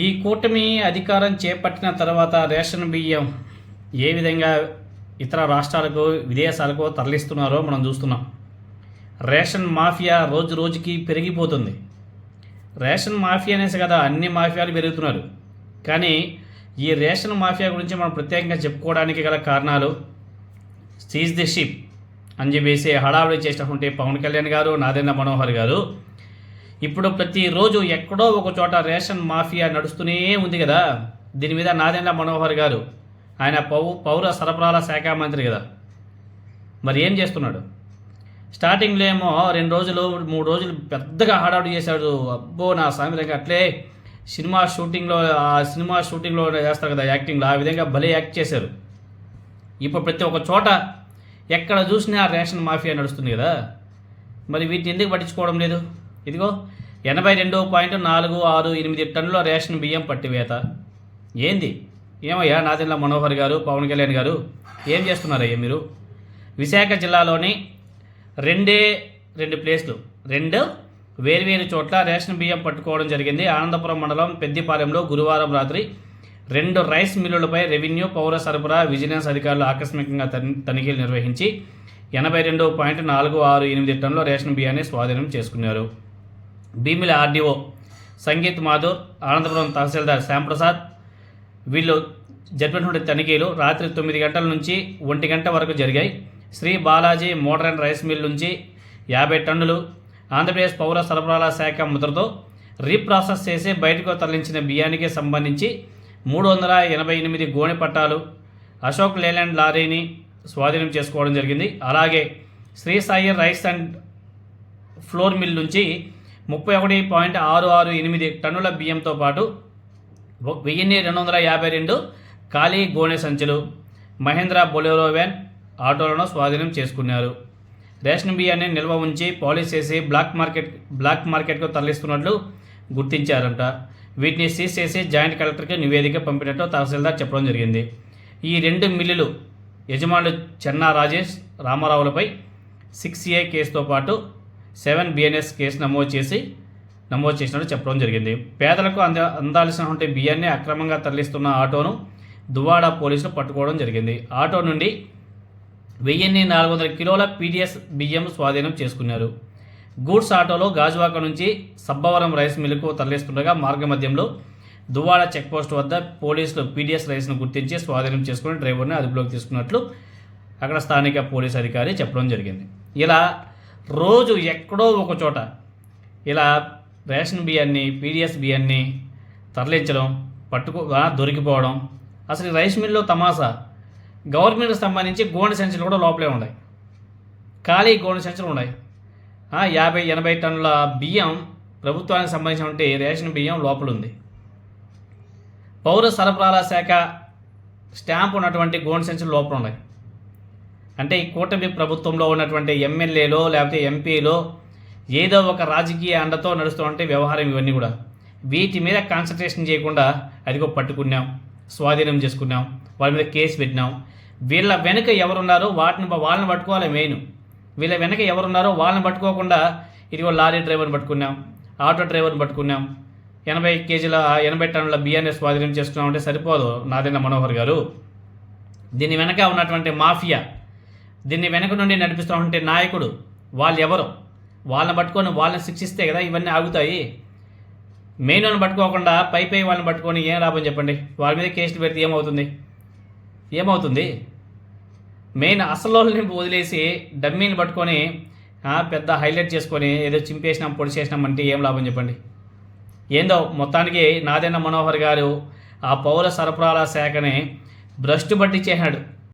ఈ కూటమి అధికారం చేపట్టిన తర్వాత రేషన్ బియ్యం ఏ విధంగా ఇతర రాష్ట్రాలకు విదేశాలకు తరలిస్తున్నారో మనం చూస్తున్నాం. రేషన్ మాఫియా రోజు రోజుకి పెరిగిపోతుంది. రేషన్ మాఫియా అనేసి కదా అన్ని మాఫియాలు పెరుగుతున్నారు. కానీ ఈ రేషన్ మాఫియా గురించి మనం ప్రత్యేకంగా చెప్పుకోవడానికి గల కారణాలు సీజ్ ది షిప్ అని చెప్పేసి హడావిడి చేసినటువంటి పవన్ కళ్యాణ్ గారు, నాదెండ్ల మనోహర్ గారు ఇప్పుడు ప్రతిరోజు ఎక్కడో ఒక చోట రేషన్ మాఫియా నడుస్తూనే ఉంది కదా. దీని మీద నాదెండ్ల మనోహర్ గారు ఆయన పౌర సరఫరాల శాఖ మంత్రి కదా, మరి ఏం చేస్తున్నాడు? స్టార్టింగ్లో ఏమో 2 రోజులు 3 రోజులు పెద్దగా హడావుడి చేశాడు. అబ్బో నా సామిరంగా అట్లే సినిమా షూటింగ్లో చేస్తారు కదా యాక్టింగ్లో, ఆ విధంగా భలే యాక్ట్ చేశారు. ఇప్పుడు ప్రతి ఒక్క చోట ఎక్కడ చూసినా రేషన్ మాఫియా నడుస్తుంది కదా. మరి వీటిని ఎందుకు పట్టించుకోవడం లేదు? ఇదిగో 82.468 టన్నుల రేషన్ బియ్యం పట్టివేత. ఏంది ఏమయ్యా నాదెండ్ల మనోహర్ గారు, పవన్ కళ్యాణ్ గారు ఏం చేస్తున్నారయ్యా మీరు? విశాఖ జిల్లాలోని 2 ప్లేస్లు 2 వేర్వేరు చోట్ల రేషన్ బియ్యం పట్టుకోవడం జరిగింది. ఆనందపురం మండలం పెద్దిపాలెంలో గురువారం రాత్రి 2 రైస్ మిల్లులపై రెవెన్యూ, పౌర సరఫరా, విజిలెన్స్ అధికారులు ఆకస్మికంగా తనిఖీలు నిర్వహించి 82.468 టన్నుల రేషన్ బియ్యాన్ని స్వాధీనం చేసుకున్నారు. భీమిల ఆర్డీఓ సంగీత్ మాధుర్, ఆనందపురం తహసీల్దార్ శ్యాంప్రసాద్ వీళ్ళు జరిపినటువంటి తనిఖీలు రాత్రి 9 గంటల నుంచి 1 గంట వరకు జరిగాయి. Sri Balaji modern rice mill నుంచి 50 టన్నులు ఆంధ్రప్రదేశ్ పౌర సరఫరాల శాఖ ముద్రతో రీప్రాసెస్ చేసి బయటకు తరలించిన బియ్యానికి సంబంధించి 388 గోనె పట్టాలు, అశోక్ లేలాండ్ లారీని స్వాధీనం చేసుకోవడం జరిగింది. అలాగే Sri Sai rice and flour mill నుంచి 31.668 టన్నుల బియ్యంతో పాటు 1252 ఖాళీ గోనె సంచులు, మహేంద్ర బొలెరో వ్యాన్, ఆటోలను స్వాధీనం చేసుకున్నారు. రేషన్ బియ్యాన్ని నిల్వ ఉంచి పాలిష్ చేసి బ్లాక్ మార్కెట్కు తరలిస్తున్నట్లు గుర్తించారంట. వీటిని సీజ్ చేసి జాయింట్ కలెక్టర్కి నివేదిక పంపినట్టు తహసీల్దార్ చెప్పడం జరిగింది. ఈ 2 మిల్లులు యజమానులు చెన్నా రాజేష్, రామారావులపై 6A కేసుతో పాటు 7 BNS కేసు నమోదు చేసినట్టు చెప్పడం జరిగింది. పేదలకు అందాల్సినటువంటి బియ్యాన్ని అక్రమంగా తరలిస్తున్న ఆటోను దువ్వాడ పోలీసులు పట్టుకోవడం జరిగింది. ఆటో నుండి 1400 కిలోల PDS బియ్యం స్వాధీనం చేసుకున్నారు. గూడ్స్ ఆటోలో గాజువాక నుంచి సబ్బవరం రైస్ మిల్లుకు తరలిస్తుండగా మార్గమధ్యంలో దువ్వాడ చెక్పోస్ట్ వద్ద పోలీసులు PDS రైస్ను గుర్తించి స్వాధీనం చేసుకుని డ్రైవర్ని అదుపులోకి తీసుకున్నట్లు అక్కడ స్థానిక పోలీస్ అధికారి చెప్పడం జరిగింది. ఇలా రోజు ఎక్కడో ఒక చోట ఇలా రేషన్ బియ్యాన్ని, PDS బియ్యాన్ని తరలించడం, దొరికిపోవడం. అసలు రైస్ మిల్లో తమాసా, గవర్నమెంట్కి సంబంధించి గోనె సంచులు కూడా లోపలే ఉన్నాయి, ఖాళీ గోనె సంచులు ఉన్నాయి. 50-80 టన్నుల బియ్యం ప్రభుత్వానికి సంబంధించినటువంటి రేషన్ బియ్యం లోపల ఉంది. పౌర సరఫరాల శాఖ స్టాంప్ ఉన్నటువంటి గోనె సంచులు లోపల ఉన్నాయి. అంటే ఈ కూటమి ప్రభుత్వంలో ఉన్నటువంటి ఎమ్మెల్యేలో లేకపోతే ఎంపీలో ఏదో ఒక రాజకీయ అండతో నడుస్తున్నటువంటి వ్యవహారం ఇవన్నీ కూడా. వీటి మీద కాన్సన్ట్రేషన్ చేయకుండా అదిగో పట్టుకున్నాం, స్వాధీనం చేసుకున్నాం, వాళ్ళ మీద కేసు పెట్టినాం. వీళ్ళ వెనుక ఎవరున్నారో వాళ్ళని పట్టుకోవాలి మెయిన్. వీళ్ళ వెనక ఎవరున్నారో వాళ్ళని పట్టుకోకుండా ఇదిగో లారీ డ్రైవర్ని పట్టుకున్నాం, ఆటో డ్రైవర్ని పట్టుకున్నాం, 80 టన్నుల బియ్యాన్ని స్వాధీనం చేసుకున్నామంటే సరిపోదు నాదెండ్ల మనోహర్ గారు. దీని వెనక ఉన్నటువంటి మాఫియా, దీన్ని వెనక నుండి నడిపిస్తున్నటువంటి నాయకుడు వాళ్ళు ఎవరు? వాళ్ళని పట్టుకొని వాళ్ళని శిక్షిస్తే కదా ఇవన్నీ ఆగుతాయి. మెయిన్ వాళ్ళని పట్టుకోకుండా పై వాళ్ళని పట్టుకొని ఏం లాభం చెప్పండి? వాళ్ళ మీద కేసులు పెడితే ఏమవుతుంది? మెయిన్ అసలు వాళ్ళని వదిలేసి డమ్మీని పట్టుకొని పెద్ద హైలైట్ చేసుకొని ఏదో చింపేసినాం, పొడి చేసినాం అంటే ఏం లాభం చెప్పండి? ఏందో మొత్తానికి నాదెండ్ల మనోహర్ గారు ఆ పౌర సరఫరాల శాఖని భ్రష్టు పట్టించేసినాడు.